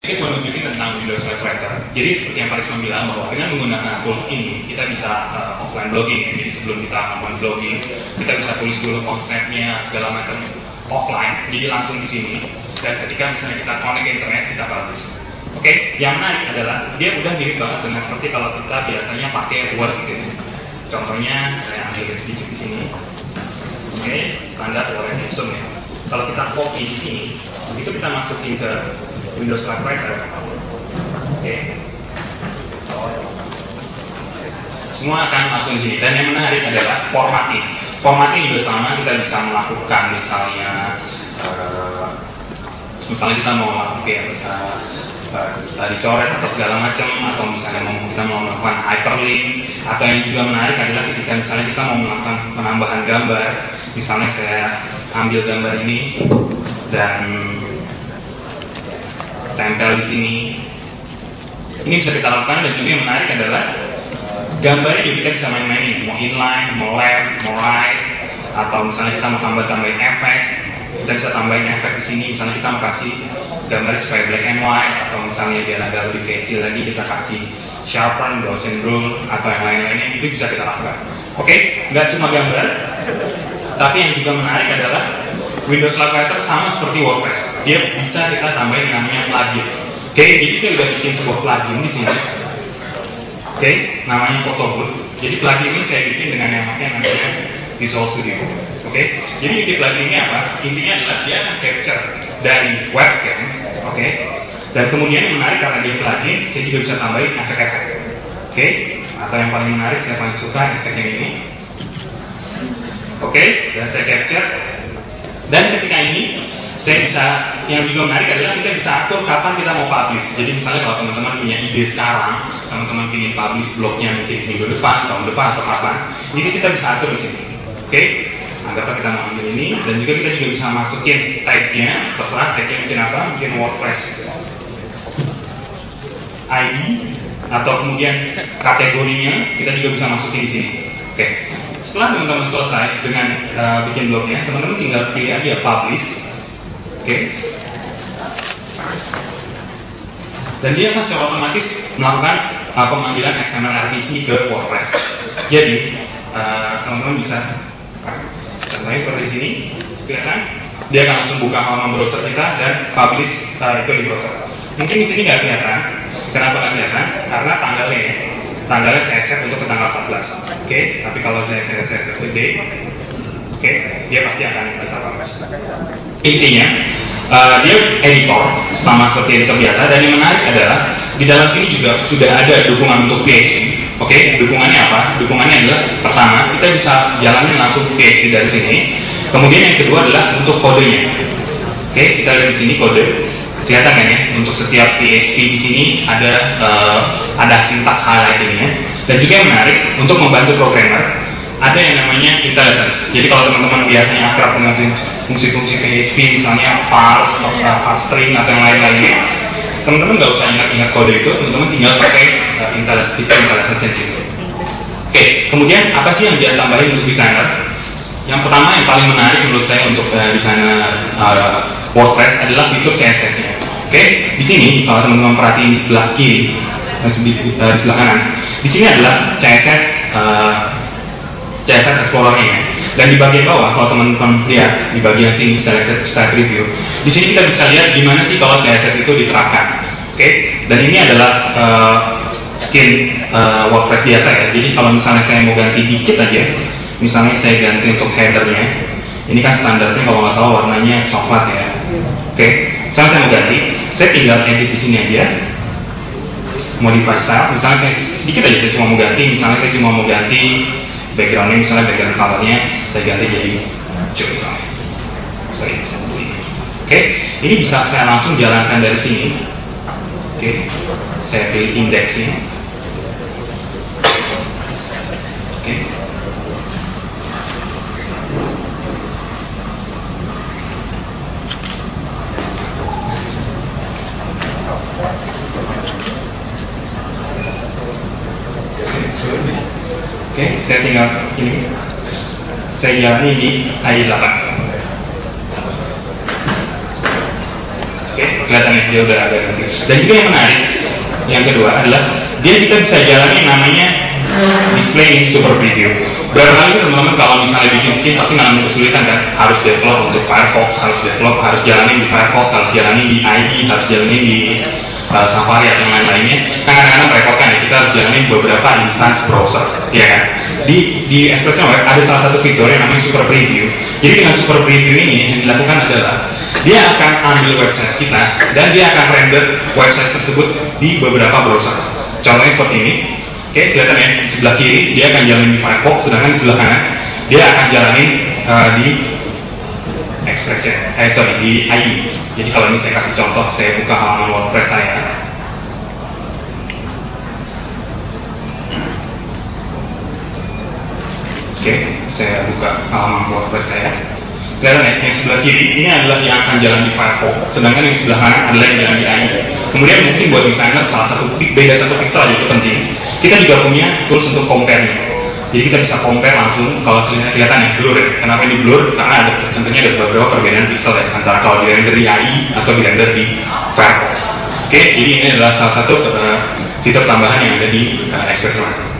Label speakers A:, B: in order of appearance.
A: Ini mau nunjukin tentang Windows Live Writer. Jadi seperti yang Pak Risman bilang bahwa dengan menggunakan tools ini kita bisa offline blogging. Jadi sebelum kita melakukan blogging, kita bisa tulis dulu konsepnya segala macam offline. Jadi langsung di sini. Dan ketika misalnya kita connect ke internet, kita publish. Oke, yang menarik adalah dia udah mirip banget dengan seperti kalau kita biasanya pakai Word gitu. Contohnya saya ambil sedikit di sini. Oke, standar Word Epson ya. Kalau kita copy di sini, itu kita masukin ke Windows Live Writer. Oke. Semua akan langsung di sini. Dan yang menarik adalah formatting. Formatting juga sama, kita bisa melakukan misalnya kita mau melakukan dicoret atau segala macam, atau misalnya kita mau melakukan hyperlink, atau yang juga menarik adalah ketika misalnya kita mau melakukan penambahan gambar. Misalnya saya ambil gambar ini dan tempel di sini. Ini bisa kita lakukan, dan juga yang menarik adalah gambarnya juga kita bisa main-mainin, mau inline, mau left, mau right, atau misalnya kita mau tambahin efek, kita bisa tambahin efek di sini. Misalnya kita mau kasih gambar supaya black and white, atau misalnya biar agak lebih kecil lagi kita kasih sharpen, Gaussian rule, atau yang lain-lainnya, itu bisa kita lakukan. Oke, nggak cuma gambar, tapi yang juga menarik adalah Windows Live Writer sama seperti WordPress. Dia bisa kita tambahin namanya plugin. Oke, jadi saya udah bikin sebuah plugin di sini. Oke, namanya Photobooth. Jadi plugin ini saya bikin dengan yang namanya Visual Studio. Oke, jadi inti plugin ini apa? Intinya adalah dia akan capture dari webcam. Oke, dan kemudian yang menarik karena dia plugin, saya juga bisa tambahin efek-efek. Oke, atau yang paling menarik saya paling suka efek yang ini. Oke, dan saya capture. Dan ketika ini, saya bisa, yang juga menarik adalah kita bisa atur kapan kita mau publish. Jadi misalnya kalau teman-teman punya ide sekarang, teman-teman ingin publish blognya mungkin minggu depan, tahun depan, atau kapan, jadi kita bisa atur di sini. Oke, anggaplah kita mau ambil ini, dan juga kita juga bisa masukin tag-nya, terserah tag-nya mungkin apa, mungkin WordPress ID, atau kemudian kategorinya, kita juga bisa masukin di sini. Oke. Setelah teman-teman selesai dengan bikin blognya, teman-teman tinggal pilih aja publish. Oke. Dan dia akan secara otomatis melakukan pemanggilan XML RPC ke WordPress. Jadi teman-teman bisa contohnya seperti sini, kelihatan? Dia akan langsung buka halaman browser kita dan publish itu di browser. Mungkin di sini nggak kelihatan. Kenapa nggak kelihatan? Karena tanggalnya saya set untuk ke tanggal 14. Oke, tapi kalau saya set ke today, oke, dia pasti akan kita publish. Intinya, dia editor sama seperti editor biasa, dan yang menarik adalah di dalam sini juga sudah ada dukungan untuk PHP. Oke, dukungannya apa? Dukungannya adalah pertama, kita bisa jalanin langsung PHP dari sini. Kemudian yang kedua adalah untuk kodenya. Oke, kita lihat di sini kode. Kelihatan kan ya, untuk setiap PHP di sini ada sintaks highlightingnya. Dan juga yang menarik, untuk membantu programmer, ada yang namanya IntelliSense. Jadi kalau teman-teman biasanya akrab dengan fungsi-fungsi PHP, misalnya parse, parse string, atau yang lain-lainnya, teman-teman nggak usah ingat-ingat kode itu, teman-teman tinggal pakai IntelliSense di situ. Oke, kemudian apa sih yang dia tambahin untuk desainer? Yang pertama, yang paling menarik menurut saya untuk desainer WordPress adalah fitur CSS-nya. Oke, di sini kalau teman-teman perhatiin di sebelah kiri, di sebelah kanan, di sini adalah CSS Explorer-nya. Dan di bagian bawah, kalau teman-teman lihat di bagian sini Selected Style Preview, di sini kita bisa lihat gimana sih kalau CSS itu diterapkan. Oke, dan ini adalah skin WordPress biasa ya. Jadi kalau misalnya saya mau ganti dikit aja, misalnya saya ganti untuk header-nya, ini kan standarnya kalau nggak salah warnanya coklat ya. Oke, saya mau ganti, saya tinggal edit di sini aja, modify style. Misalnya saya sedikit aja, saya cuma mau ganti, misalnya saya cuma mau ganti backgroundnya, misalnya background colornya saya ganti jadi hijau misalnya. Sorry, bisa begini. Oke, ini bisa saya langsung jalankan dari sini. Oke, saya pilih indeksnya. Oke. Oke, saya tinggal ini, saya jalani di ID 8. Oke, kelihatan ya, dia udah agak ganti. Dan juga yang menarik, yang kedua adalah kita bisa jalani namanya display in super preview. Berapa kali teman-teman kalau misalnya bikin skin pasti ngalamin kesulitan kan, harus develop untuk Firefox, harus jalanin di Firefox, harus jalanin di IE, harus jalanin di Safari atau yang lain-lainnya. Kadang-kadang merepotkan ya, kita harus jalanin beberapa instance browser, ya kan. Di Expression Web ada salah satu fitur yang namanya super preview. Jadi dengan super preview ini yang dilakukan adalah dia akan ambil website kita dan dia akan render website tersebut di beberapa browser. Contohnya seperti ini. Oke, kelihatan ya, di sebelah kiri dia akan jalanin di Firefox, sedangkan di sebelah kanan dia akan jalanin di Expression, di IE. Jadi kalau ini saya kasih contoh, saya buka halaman WordPress saya. Oke, saya buka halaman WordPress saya. Kelihatan ya, yang sebelah kiri ini adalah yang akan jalan di Firefox, sedangkan yang sebelah kanan adalah yang jalan di IE. Kemudian mungkin buat desainer beda satu pixel aja itu penting. Kita juga punya tools untuk compare-nya. Jadi kita bisa compare langsung, kalau kelihatan ya blur ya. Kenapa ini blur? Karena tentunya ada beberapa perbedaan pixel ya, antara kalau di render di IE atau di render di Firefox. Oke, jadi ini adalah salah satu fitur tambahan yang ada di Expression Web.